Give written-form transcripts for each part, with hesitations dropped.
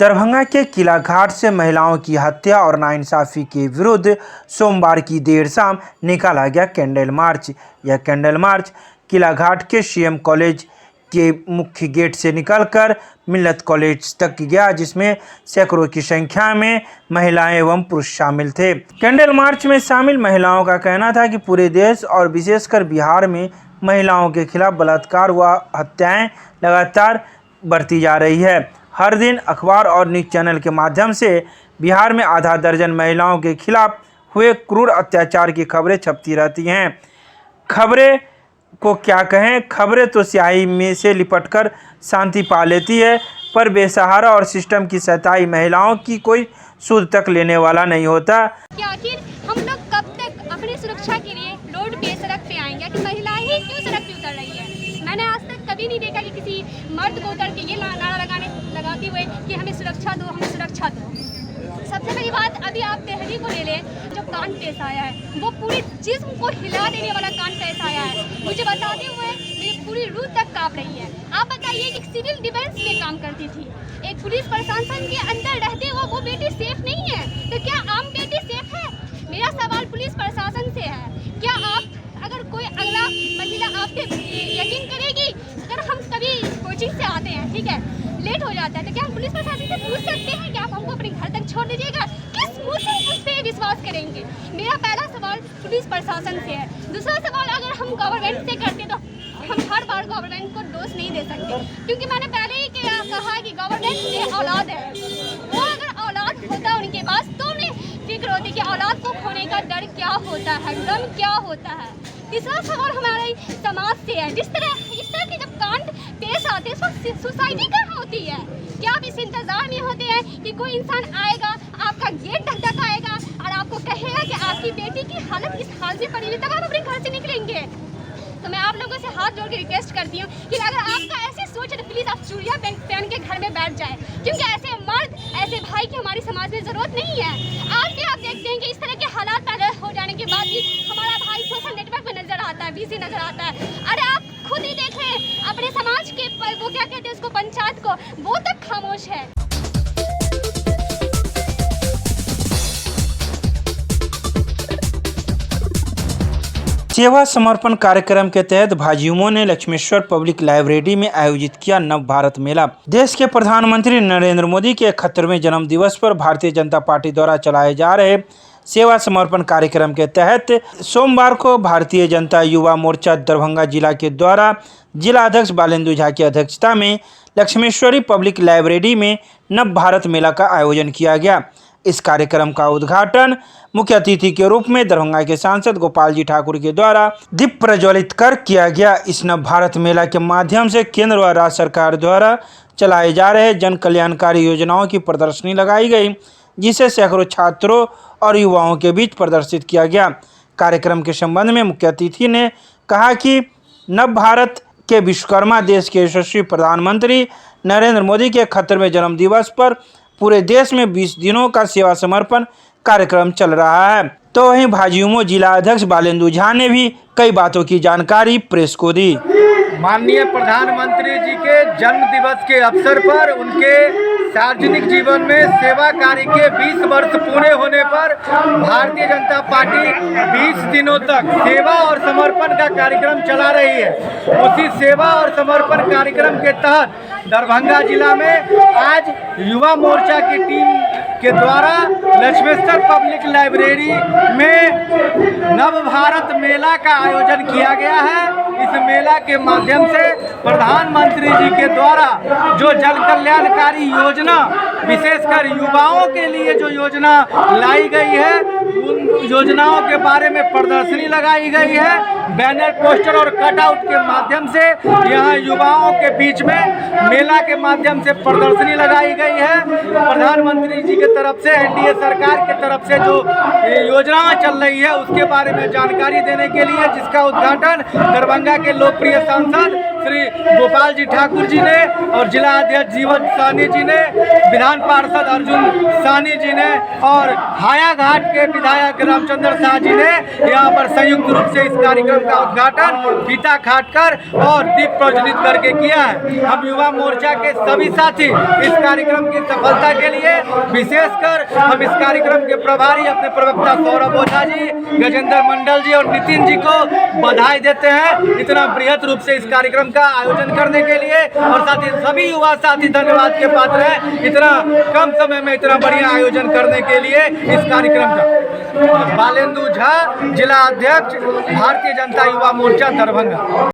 दरभंगा के किला घाट से महिलाओं की हत्या और नाइंसाफी के विरुद्ध सोमवार की देर शाम निकाला गया कैंडल मार्च। यह कैंडल मार्च किला घाट के सीएम कॉलेज के मुख्य गेट से निकलकर मिल्लत कॉलेज तक गया, जिसमें सैकड़ों की संख्या में महिलाएं एवं पुरुष शामिल थे। कैंडल मार्च में शामिल महिलाओं का कहना था कि पूरे देश और विशेषकर बिहार में महिलाओं के खिलाफ बलात्कार व हत्याएं लगातार बढ़ती जा रही है। हर दिन अखबार और न्यूज़ चैनल के माध्यम से बिहार में आधा दर्जन महिलाओं के खिलाफ हुए क्रूर अत्याचार की खबरें छपती रहती हैं। खबरें को क्या कहें, खबरें तो स्याही में से लिपटकर शांति पा लेती है, पर बेसहारा और सिस्टम की सताई महिलाओं की कोई सुध तक लेने वाला नहीं होता। कि आखिर हम लोग कब तक अपनी सुरक्षा के लिए रोड पे सड़क पे आएंगे कि महिलाएं ही क्यों सड़क पे उतर रही है। मैंने आज तक कभी नहीं देखा कि किसी मर्द को उतर के ये नारा लगाते हुए कि हमें सुरक्षा दो, हमें सुरक्षा दो। सबसे पहली बात, अभी आप दिल्ली को ले लें, जो कांड पेश आया है वो पूरी जिस्म को हिला देने वाला कांड पेश आया है। मुझे बताते हुए मेरी पूरी रूह तक कांप रही है। आप बताइए कि सिविल डिफेंस में काम करती थी, एक पुलिस प्रशासन के अंदर रहते हुए वो बेटी सेफ नहीं है, तो क्या आम बेटी सेफ है? मेरा सवाल पुलिस प्रशासन से है, क्या आप अगर कोई अगला महिला आप पे यकीन करेगी? अगर हम कभी कोचिंग से आते हैं, ठीक है, लेट हो जाता है, तो क्या हम पुलिस प्रशासन से पूछ सकते हैं कि आप हमको अपने घर तक छोड़ दीजिएगा? किस मुँह से उस पर विश्वास करेंगे? मेरा पहला सवाल पुलिस प्रशासन से है। दूसरा सवाल, अगर हम गवर्नमेंट से करते तो हम हर बार गवर्नमेंट को दोष नहीं दे सकते, क्योंकि मैंने पहले ही कहा कि गवर्नमेंट में औलाद है, वो अगर औलाद होता उनके पास तो उन्हें फिक्र होती कि औलाद को खोने का डर क्या होता है, गम क्या होता है। तीसरा सवाल हमारे समाज से है, इस तरह के जब कांड पेश आते हैं तो सोसाइटी कहाँ होती है? क्या आप इस इंतजार में होते हैं कि कोई इंसान आएगा, आपका गेट धक्काएगा और आपको कहेगा कि आपकी बेटी की हालत इस हाल से पड़ी हुई, तब आप अपने घर से निकलेंगे? तो मैं आप लोगों से हाथ जोड़ के रिक्वेस्ट करती हूँ कि अगर आपका ऐसी सोच है तो प्लीज़ आप चूड़ियाँ पहन के घर में बैठ जाएं, क्योंकि ऐसे मर्द, ऐसे भाई की हमारी समाज में ज़रूरत नहीं है। आज भी आप देखते हैं कि इस तरह के हालात पैदा हो जाने के बाद भी हमारा भाई सोशल नेटवर्क पर नज़र आता है, बिजी नज़र आता है। अरे आप खुद ही देखें अपने समाज के वो क्या कहते हैं उसको, पंचायत को, वो तक खामोश है। सेवा समर्पण कार्यक्रम के तहत भाजयुमो ने लक्ष्मेश्वर पब्लिक लाइब्रेरी में आयोजित किया नव भारत मेला। देश के प्रधानमंत्री नरेंद्र मोदी के 71वें जन्म दिवस पर भारतीय जनता पार्टी द्वारा चलाए जा रहे सेवा समर्पण कार्यक्रम के तहत सोमवार को भारतीय जनता युवा मोर्चा दरभंगा जिला के द्वारा जिला अध्यक्ष बालेंदु झा की अध्यक्षता में लक्ष्मेश्वरी पब्लिक लाइब्रेरी में नव भारत मेला का आयोजन किया गया। इस कार्यक्रम का उद्घाटन मुख्य अतिथि के रूप में दरभंगा के सांसद गोपाल जी ठाकुर के द्वारा दीप प्रज्वलित कर किया गया। इस नव भारत मेला के माध्यम से केंद्र व राज्य सरकार द्वारा चलाए जा रहे जन कल्याणकारी योजनाओं की प्रदर्शनी लगाई गई, जिसे सैकड़ों छात्रों और युवाओं के बीच प्रदर्शित किया गया। कार्यक्रम के संबंध में मुख्य अतिथि ने कहा कि नव भारत के विश्वकर्मा देश के यशस्वी प्रधानमंत्री नरेंद्र मोदी के 71वें जन्म दिवस पर पूरे देश में 20 दिनों का सेवा समर्पण कार्यक्रम चल रहा है। तो वहीं भाजयुमो जिला अध्यक्ष बालेंदु झा ने भी कई बातों की जानकारी प्रेस को दी। माननीय प्रधानमंत्री जी के जन्म दिवस के अवसर पर उनके सार्वजनिक जीवन में सेवा कार्य के 20 वर्ष पूरे होने पर भारतीय जनता पार्टी 20 दिनों तक सेवा और समर्पण का कार्यक्रम चला रही है। उसी सेवा और समर्पण कार्यक्रम के तहत दरभंगा जिला में आज युवा मोर्चा की टीम के द्वारा लक्ष्मेश्वर पब्लिक लाइब्रेरी में नव भारत मेला का आयोजन किया गया है। इस मेला के माध्यम से प्रधानमंत्री जी के द्वारा जो जन कल्याणकारी योजना, विशेषकर युवाओं के लिए जो योजना लाई गई है, उन योजनाओं के बारे में प्रदर्शनी लगाई गई है। बैनर, पोस्टर और कटआउट के माध्यम से यहाँ युवाओं के बीच में मेला के माध्यम से प्रदर्शनी लगाई गई है। प्रधानमंत्री जी के तरफ से, एनडीए सरकार के तरफ से जो योजनाएं चल रही है उसके बारे में जानकारी देने के लिए, जिसका उद्घाटन दरभंगा के लोकप्रिय सांसद श्री गोपाल जी ठाकुर जी ने और जिला अध्यक्ष जीवन साहनी जी ने, विधान पार्षद अर्जुन साहनी जी ने और हायाघाट के विधायक रामचंद्र शाह जी ने यहाँ पर संयुक्त रूप से इस कार्यक्रम का उद्घाटन फीता काटकर और दीप प्रज्वलित करके किया है। हम युवा मोर्चा के सभी साथी इस कार्यक्रम की सफलता के लिए, विशेषकर हम इस कार्यक्रम के प्रभारी अपने प्रवक्ता सौरभ ओझा जी, गजेंद्र मंडल जी और नितिन जी को बधाई देते हैं इतना बृहद रूप से इस कार्यक्रम का आयोजन करने के लिए। और साथ ही सभी युवा साथी धन्यवाद के पात्र हैं इतना कम समय में इतना बढ़िया आयोजन करने के लिए इस कार्यक्रम का। बालेंदु झा, जिला अध्यक्ष, भारतीय जनता युवा मोर्चा दरभंगा।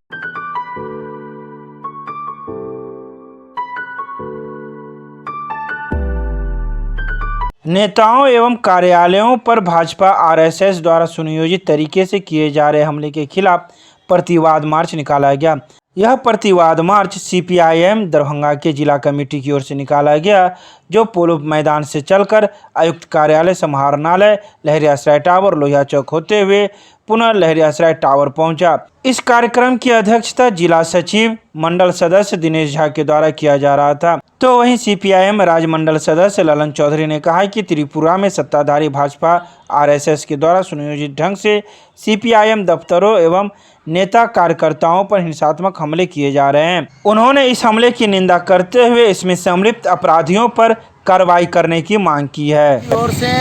नेताओं एवं कार्यालयों पर भाजपा आरएसएस द्वारा सुनियोजित तरीके से किए जा रहे हमले के खिलाफ प्रतिवाद मार्च निकाला गया। यह प्रतिवाद मार्च सीपीआईएम दरभंगा के जिला कमेटी की ओर से निकाला गया, जो पोलो मैदान से चलकर आयुक्त कार्यालय, समाहरणालय, लहरियासराय टावर, लोहिया चौक होते हुए पुनः लहरियासराय टावर पहुंचा। इस कार्यक्रम की अध्यक्षता जिला सचिव मंडल सदस्य दिनेश झा के द्वारा किया जा रहा था। तो वहीं सीपीआईएम राज्य मंडल सदस्य ललन चौधरी ने कहा कि त्रिपुरा में सत्ताधारी भाजपा आरएसएस के द्वारा सुनियोजित ढंग से सीपीआईएम दफ्तरों एवं नेता कार्यकर्ताओं पर हिंसात्मक हमले किए जा रहे हैं। उन्होंने इस हमले की निंदा करते हुए इसमें संलिप्त अपराधियों पर कार्रवाई करने की मांग की है। और से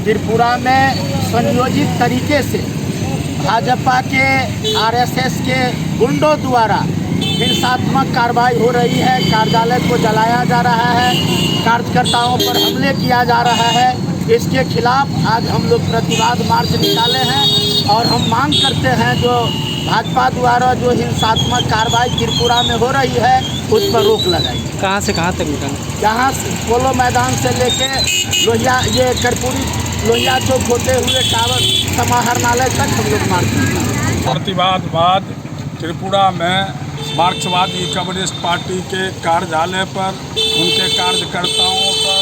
त्रिपुरा में सुनियोजित तरीके से भाजपा के आरएसएस के गुंडों द्वारा हिंसात्मक कार्रवाई हो रही है। कार्यालय को जलाया जा रहा है, कार्यकर्ताओं पर हमले किया जा रहा है। इसके खिलाफ आज हम लोग प्रतिवाद मार्च निकाले हैं और हम मांग करते हैं जो भाजपा द्वारा जो हिंसात्मक कार्रवाई त्रिपुरा में हो रही है उस पर रोक लगाई। कहाँ से कहाँ तक निकालें? यहाँ पोलो मैदान से लेके लोहिया, ये कर्पूरी लोहिया चौक होते हुए टावर समाहरणालय तक हम लोग मार्च। प्रतिवाद बाद त्रिपुरा में मार्क्सवादी कम्युनिस्ट पार्टी के कार्यालय पर, उनके कार्यकर्ताओं पर,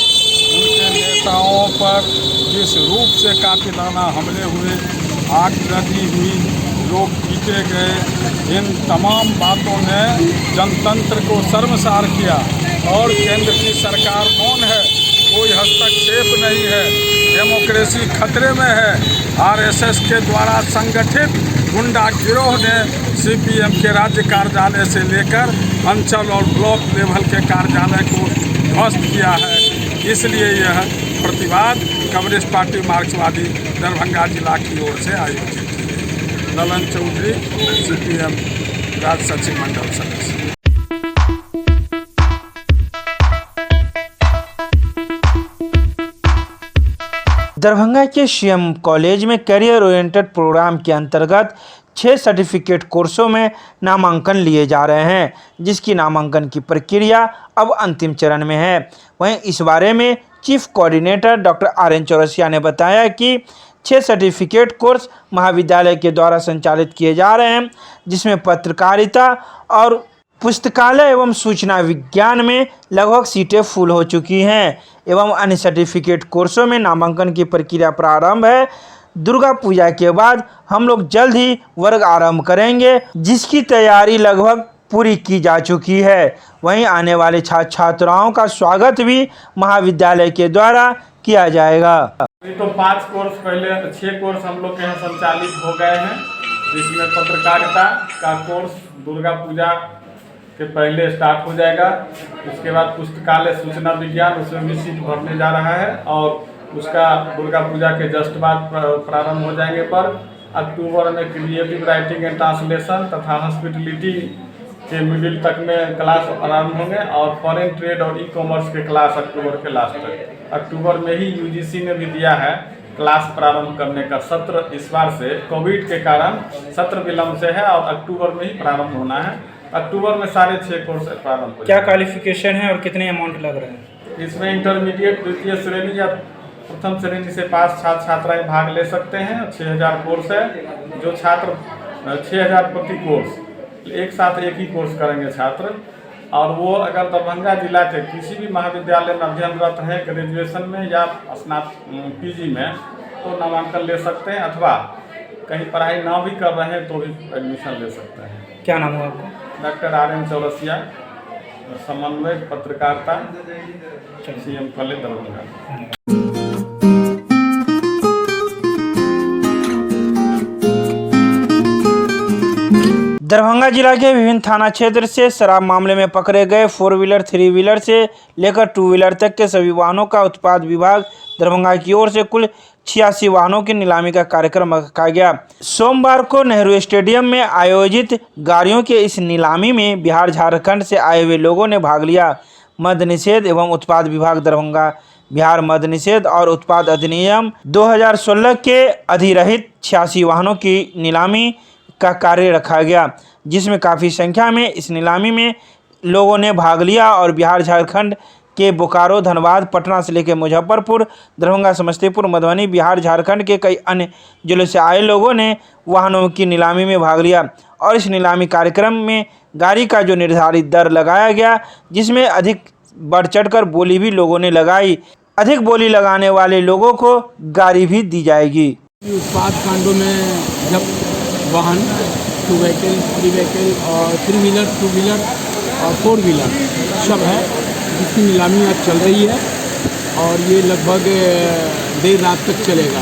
उनके नेताओं पर जिस रूप से कातिलाना हमले हुए, आग लगी हुई, लोग पीटे गए, इन तमाम बातों ने जनतंत्र को शर्मसार किया। और केंद्र की सरकार कौन है? कोई हस्तक्षेप नहीं है, डेमोक्रेसी खतरे में है। आरएसएस के द्वारा संगठित गुंडा गिरोह ने सीपीएम के राज्य कार्यालय से लेकर अंचल और ब्लॉक लेवल के कार्यालय को ध्वस्त किया है। इसलिए यह प्रतिवाद कम्युनिस्ट पार्टी मार्क्सवादी दरभंगा जिला की ओर से आयोजित है। ललन चौधरी, सीपीएम राज्य सचिव मंडल सदस्य। दरभंगा के सीएम कॉलेज में करियर ओरिएंटेड प्रोग्राम के अंतर्गत 6 सर्टिफिकेट कोर्सों में नामांकन लिए जा रहे हैं, जिसकी नामांकन की प्रक्रिया अब अंतिम चरण में है। वहीं इस बारे में chief coordinator doctor RN Chaurasia ने बताया कि 6 सर्टिफिकेट कोर्स महाविद्यालय के द्वारा संचालित किए जा रहे हैं, जिसमें पत्रकारिता और पुस्तकालय एवं सूचना विज्ञान में लगभग सीटें फुल हो चुकी हैं एवं अन्य सर्टिफिकेट कोर्सों में नामांकन की प्रक्रिया प्रारंभ है। दुर्गा पूजा के बाद हम लोग जल्द ही वर्ग आरंभ करेंगे, जिसकी तैयारी लगभग पूरी की जा चुकी है। वहीं आने वाले छात्र छात्राओं का स्वागत भी महाविद्यालय के द्वारा किया जाएगा। तो 5 कोर्स पहले 6 कोर्स हम लोग के यहाँ संचालित हो गए हैं, जिसमें पत्रकारिता का कोर्स दुर्गा पूजा के पहले स्टार्ट हो जाएगा। उसके बाद पुस्तकालय सूचना विज्ञान, उसमें भी सीट भरने जा रहा है और उसका दुर्गा पूजा के जस्ट बाद प्रारंभ हो जाएंगे। पर अक्टूबर में क्रिएटिव राइटिंग एंड ट्रांसलेशन तथा हॉस्पिटलिटी के मिडिल तक में क्लास प्रारंभ होंगे और फॉरेन ट्रेड और ई-कॉमर्स के क्लास अक्टूबर के लास्ट तक। अक्टूबर में ही यूजीसी ने भी दिया है क्लास प्रारंभ करने का सत्र। इस बार से कोविड के कारण सत्र विलम्ब से है और अक्टूबर में ही प्रारंभ होना है। अक्टूबर में सारे 6 कोर्स प्रारंभ हो। क्या क्वालिफिकेशन है और कितने अमाउंट लग रहे हैं? इसमें इंटरमीडिएट द्वितीय श्रेणी या प्रथम श्रेणी से पास छात्र छात्राएं भाग ले सकते हैं। 6000 कोर्स है। जो छात्र 6000 प्रति कोर्स, एक साथ एक ही कोर्स करेंगे छात्र। और वो अगर दरभंगा जिला के किसी भी महाविद्यालय में अध्ययनरत है ग्रेजुएशन में या PG में, तो नामांकन ले सकते हैं, अथवा कहीं पढ़ाई ना भी कर रहे हैं तो भी एडमिशन ले सकते हैं। क्या नाम है आपका? डॉक्टर RN चौरसिया, समन्वयक पत्रकारिता, CM कॉलेज दरभंगा। दरभंगा जिला के विभिन्न थाना क्षेत्र से शराब मामले में पकड़े गए 4 व्हीलर 3 व्हीलर से लेकर 2 व्हीलर तक के सभी वाहनों का उत्पाद विभाग दरभंगा की ओर से कुल 86 वाहनों की नीलामी का कार्यक्रम रखा गया। सोमवार को नेहरू स्टेडियम में आयोजित गाड़ियों के इस नीलामी में बिहार झारखंड से आए हुए लोगों ने भाग लिया। मद्य निषेध एवं उत्पाद विभाग दरभंगा बिहार मद्य निषेध और उत्पाद अधिनियम 2016 के अधिरहित 86 वाहनों की नीलामी का कार्य रखा गया, जिसमें काफ़ी संख्या में इस नीलामी में लोगों ने भाग लिया और बिहार झारखंड के बोकारो, धनबाद, पटना से लेकर मुजफ्फरपुर, दरभंगा, समस्तीपुर, मधुबनी, बिहार झारखंड के कई अन्य जिलों से आए लोगों ने वाहनों की नीलामी में भाग लिया। और इस नीलामी कार्यक्रम में गाड़ी का जो निर्धारित दर लगाया गया, जिसमें अधिक बढ़ चढ़कर बोली भी लोगों ने लगाई। अधिक बोली लगाने वाले लोगों को गाड़ी भी दी जाएगी। उत्पाद कांडों में जब वाहन 2 व्हीकल 3 व्हीकल और 3 व्हीलर 2 व्हीलर और 4 व्हीलर सब है, जिसकी नीलामी आज चल रही है और ये लगभग देर रात तक चलेगा।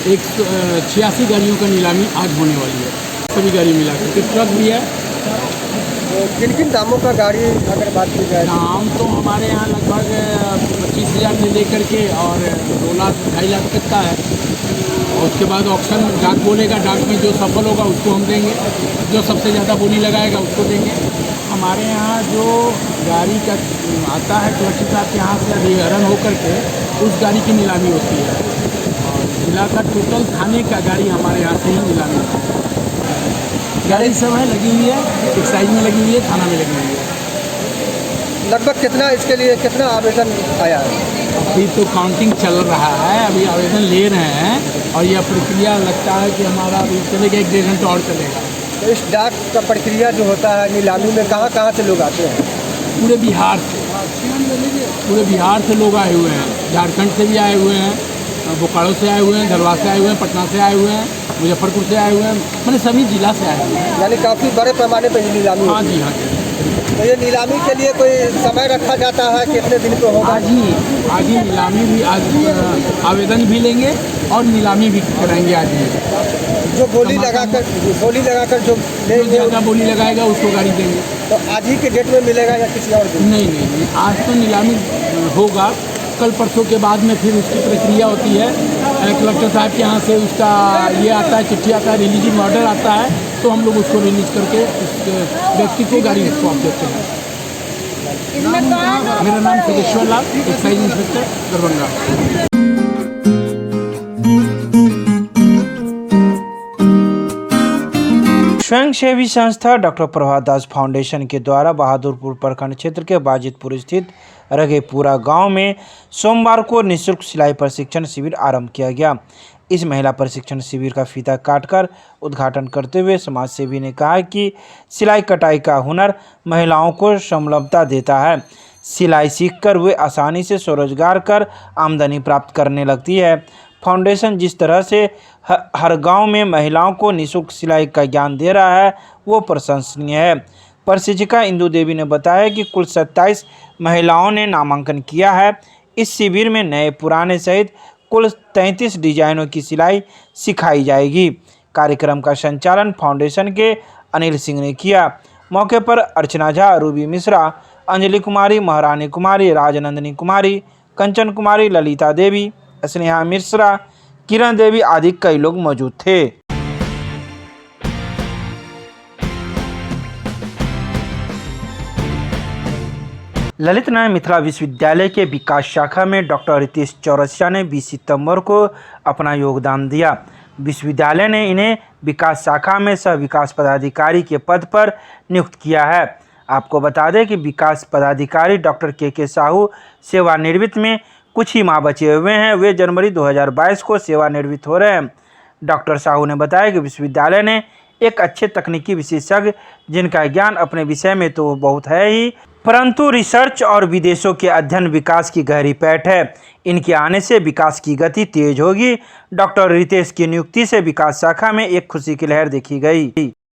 86 गाड़ियों का नीलामी आज होने वाली है, सभी गाड़ी मिलाकर। ट्रक भी है। किन किन दामों का गाड़ी अगर बात की जाए? दाम तो हमारे यहाँ लगभग 25,000 से लेकर के और 2 लाख 2.5 लाख तक का है। और उसके बाद ऑक्शन डाक बोलेगा, डाक में जो सफल होगा उसको हम देंगे, जो सबसे ज़्यादा बोली लगाएगा उसको देंगे। हमारे यहाँ जो गाड़ी का आता है क्लर्की साहब के यहाँ से अधिग्रहण होकर के उस गाड़ी की नीलामी होती है और जिला का टोटल थाने का गाड़ी हमारे यहाँ से ही नीलामी होती है। गाड़ी सब है लगी हुई है, एक्साइज में लगी हुई है, थाना में लगी हुई है। लगभग कितना इसके लिए कितना आवेदन आया है? अभी तो काउंटिंग चल रहा है, अभी आवेदन ले रहे हैं और यह प्रक्रिया लगता है कि हमारा अभी चलेगा 1-1.5 घंटा और चलेगा। तो इस डाक का प्रक्रिया जो होता है नीलामी में कहाँ से लोग आते हैं? पूरे बिहार से लोग आए हुए हैं, झारखंड से भी आए हुए हैं, बोकारो से आए हुए हैं, धनबाद से आए हुए हैं, पटना से आए हुए हैं, मुजफ्फरपुर से आए हुए हैं, मैंने सभी जिला से आए हुए हैं। यानी काफ़ी बड़े पैमाने पर नीलामी? हाँ जी, हाँ जी। तो ये नीलामी के लिए कोई समय रखा जाता है, कितने दिन पे होगा? आज ही नीलामी भी, आज आवेदन भी लेंगे और नीलामी भी कराएंगे आज ही। जो बोली लगाकर जो ज़्यादा बोली लगाएगा उसको गाड़ी देंगे। तो आज ही के डेट में मिलेगा या किसी और दिन? नहीं, आज तो नीलामी होगा, कल परसों के बाद में फिर उसकी प्रक्रिया होती है। कलेक्टर साहब के यहाँ से उसका ये आता है, चिट्ठी आता है, रिलीजिंग ऑर्डर आता है, तो हम लोग उसको रिलीज करके उस व्यक्ति को गाड़ी सौंप देते हैं। मेरा नाम सिद्धेश्वर लाल, एक्साइज इंस्पेक्टर दरभंगा। स्वयंसेवी संस्था डॉक्टर प्रभात दास फाउंडेशन के द्वारा बहादुरपुर प्रखंड क्षेत्र के बाजितपुर स्थित रगेपुरा गांव में सोमवार को निःशुल्क सिलाई प्रशिक्षण शिविर आरंभ किया गया। इस महिला प्रशिक्षण शिविर का फीता काटकर उद्घाटन करते हुए समाज सेवी ने कहा कि सिलाई कटाई का हुनर महिलाओं को स्वावलंबता देता है। सिलाई सीखकर वे आसानी से स्वरोजगार कर आमदनी प्राप्त करने लगती है। फाउंडेशन जिस तरह से हर गांव में महिलाओं को निःशुल्क सिलाई का ज्ञान दे रहा है वो प्रशंसनीय है। प्रशिक्षिका इंदु देवी ने बताया कि कुल 27 महिलाओं ने नामांकन किया है। इस शिविर में नए पुराने सहित कुल 33 डिजाइनों की सिलाई सिखाई जाएगी। कार्यक्रम का संचालन फाउंडेशन के अनिल सिंह ने किया। मौके पर अर्चना झा, रूबी मिश्रा, अंजलि कुमारी, महारानी कुमारी, राजनंदिनी कुमारी, कंचन कुमारी, ललिता देवी, स्नेहा मिश्रा, किरण देवी आदि कई लोग मौजूद थे। ललित नारायण मिथिला विश्वविद्यालय के विकास शाखा में डॉक्टर रितेश चौरसिया ने 20 सितंबर को अपना योगदान दिया। विश्वविद्यालय ने इन्हें विकास शाखा में सह विकास पदाधिकारी के पद पर नियुक्त किया है। आपको बता दें कि विकास पदाधिकारी डॉक्टर के साहू सेवानिवृत्त में कुछ ही माह बचे हुए हैं। वे जनवरी 2022 को सेवानिवृत्त हो रहे हैं। डॉक्टर साहू ने बताया कि विश्वविद्यालय ने एक अच्छे तकनीकी विशेषज्ञ जिनका ज्ञान अपने विषय में तो बहुत है ही, परंतु रिसर्च और विदेशों के अध्ययन विकास की गहरी पैठ है। इनके आने से विकास की गति तेज होगी। डॉक्टर रितेश की नियुक्ति से विकास शाखा में एक खुशी की लहर देखी गई।